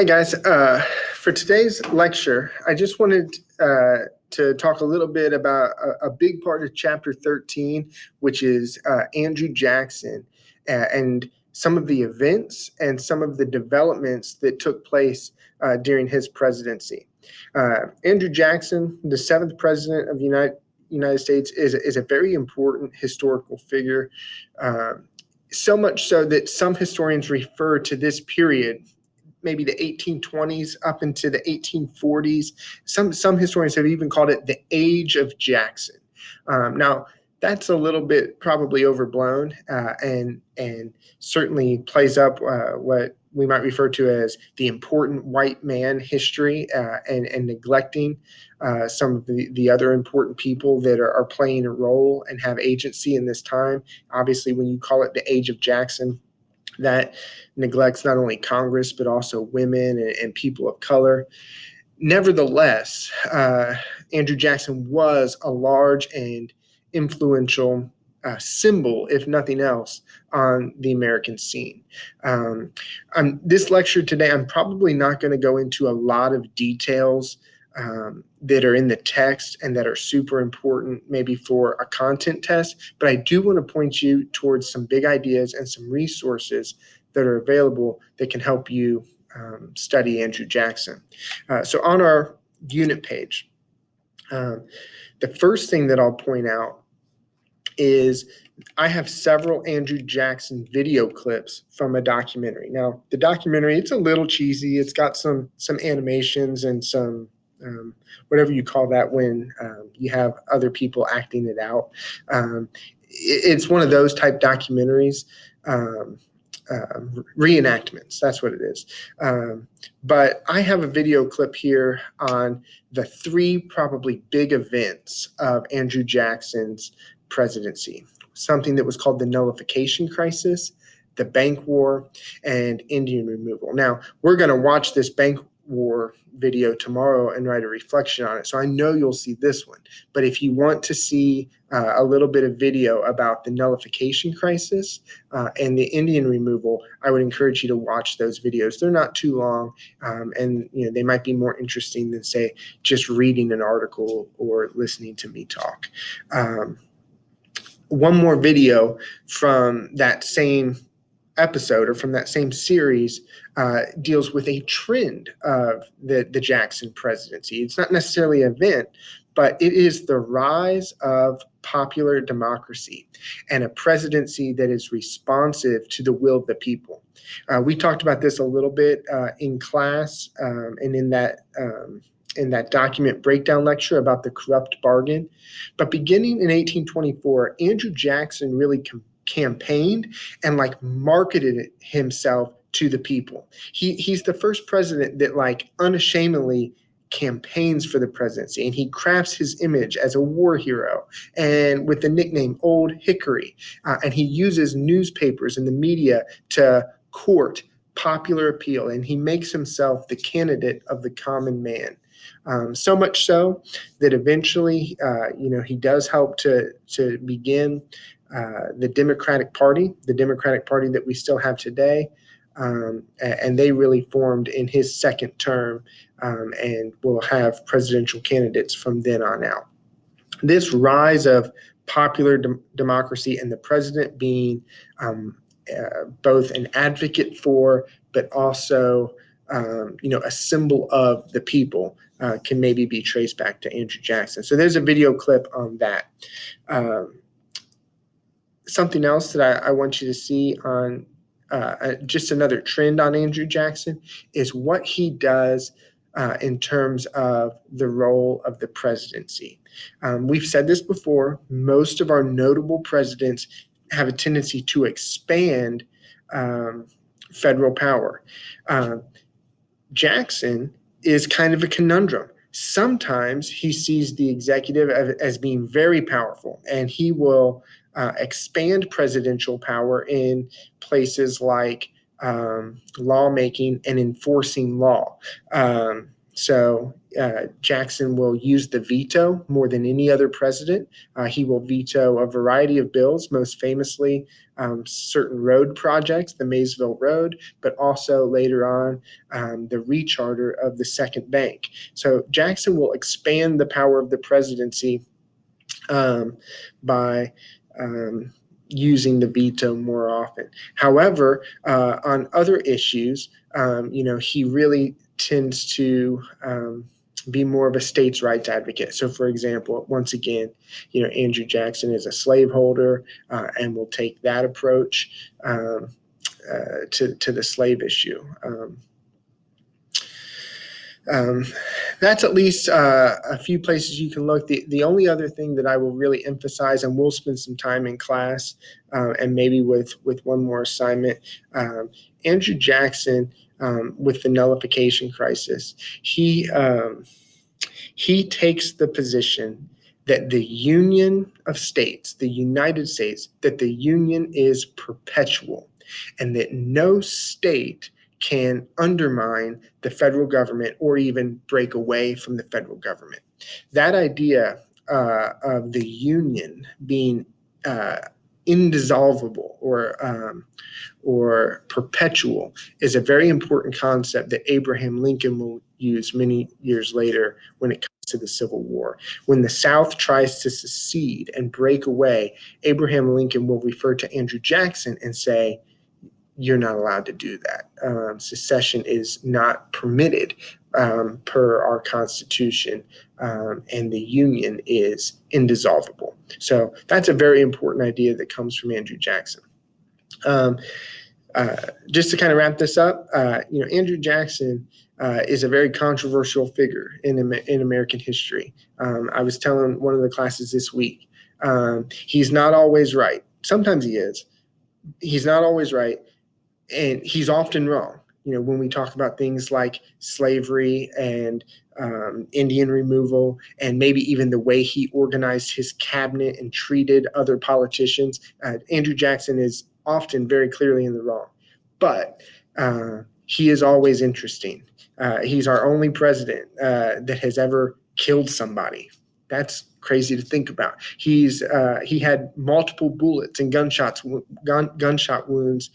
Hey guys, for today's lecture, I just wanted to talk a little bit about a big part of chapter 13, which is Andrew Jackson and some of the events and some of the developments that took place during his presidency. Andrew Jackson, the seventh president of the United States, is a very important historical figure, so much so that some historians refer to this period, maybe the 1820s up into the 1840s. Some historians have even called it the Age of Jackson. Now, that's a little bit probably overblown, and certainly plays up what we might refer to as the important white man history, and neglecting some of the other important people that are playing a role and have agency in this time. Obviously, when you call it the Age of Jackson, that neglects not only Congress, but also women and people of color. Nevertheless, Andrew Jackson was a large and influential symbol, if nothing else, on the American scene. This lecture today, I'm probably not going to go into a lot of details that are in the text and that are super important maybe for a content test, but I do want to point you towards some big ideas and some resources that are available that can help you study Andrew Jackson. So on our unit page, the first thing that I'll point out is I have several Andrew Jackson video clips from a documentary. Now, the documentary, it's a little cheesy. It's got some animations and some whatever you call that when you have other people acting it out. It's one of those type documentaries. Reenactments, that's what it is. But I have a video clip here on the three probably big events of Andrew Jackson's presidency. Something that was called the nullification crisis, the bank war, and Indian removal. Now, we're going to watch this bank war video tomorrow and write a reflection on it. So I know you'll see this one. But if you want to see a little bit of video about the nullification crisis and the Indian removal, I would encourage you to watch those videos. They're not too long, and they might be more interesting than, say, just reading an article or listening to me talk. One more video from that same episode or from that same series deals with a trend of the Jackson presidency. It's not necessarily an event, but it is the rise of popular democracy and a presidency that is responsive to the will of the people. We talked about this a little bit in class and in that document breakdown lecture about the corrupt bargain. But beginning in 1824, Andrew Jackson really campaigned and marketed himself to the people. He's the first president that unashamedly campaigns for the presidency, and he crafts his image as a war hero and with the nickname Old Hickory, and he uses newspapers and the media to court popular appeal, and he makes himself the candidate of the common man. So much so that eventually, he does help to begin the Democratic Party that we still have today, and they really formed in his second term, and will have presidential candidates from then on out. This rise of popular democracy and the president being both an advocate for, but also a symbol of the people, can maybe be traced back to Andrew Jackson. So there's a video clip on that. Something else that I want you to see on just another trend on Andrew Jackson is what he does in terms of the role of the presidency. We've said this before, most of our notable presidents have a tendency to expand federal power. Jackson is kind of a conundrum. Sometimes he sees the executive as being very powerful, and he will expand presidential power in places like lawmaking and enforcing law. So Jackson will use the veto more than any other president. He will veto a variety of bills, most famously certain road projects, the Maysville Road, but also later on the recharter of the Second Bank. So Jackson will expand the power of the presidency by using the veto more often. However, on other issues, he really tends to be more of a states' rights advocate. So, for example, once again, Andrew Jackson is a slaveholder and will take that approach to the slave issue. That's at least a few places you can look. The only other thing that I will really emphasize, and we'll spend some time in class and maybe with one more assignment, Andrew Jackson with the nullification crisis, he takes the position that the Union of States, the United States, that the Union is perpetual and that no state can undermine the federal government or even break away from the federal government. That idea of the Union being indissoluble or perpetual is a very important concept that Abraham Lincoln will use many years later when it comes to the Civil War. When the South tries to secede and break away, Abraham Lincoln will refer to Andrew Jackson and say, you're not allowed to do that. Secession is not permitted per our Constitution, and the Union is indissoluble. So that's a very important idea that comes from Andrew Jackson. Just to kind of wrap this up, Andrew Jackson is a very controversial figure in American history. I was telling one of the classes this week, he's not always right. Sometimes he is. He's not always right, and he's often wrong. When we talk about things like slavery and Indian removal, and maybe even the way he organized his cabinet and treated other politicians, Andrew Jackson is often very clearly in the wrong. But he is always interesting. He's our only president that has ever killed somebody. That's crazy to think about. He had multiple bullets and gunshot wounds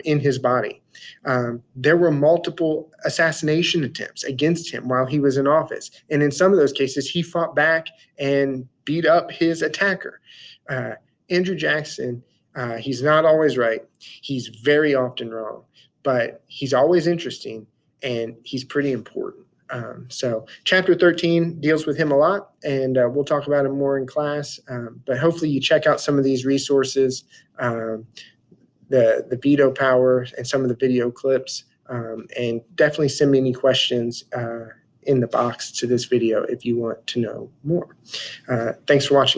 in his body. There were multiple assassination attempts against him while he was in office. And in some of those cases, he fought back and beat up his attacker. Andrew Jackson, he's not always right. He's very often wrong, but he's always interesting and he's pretty important. So chapter 13 deals with him a lot, and we'll talk about him more in class. But hopefully you check out some of these resources, the veto power and some of the video clips, and definitely send me any questions in the box to this video if you want to know more. Thanks for watching.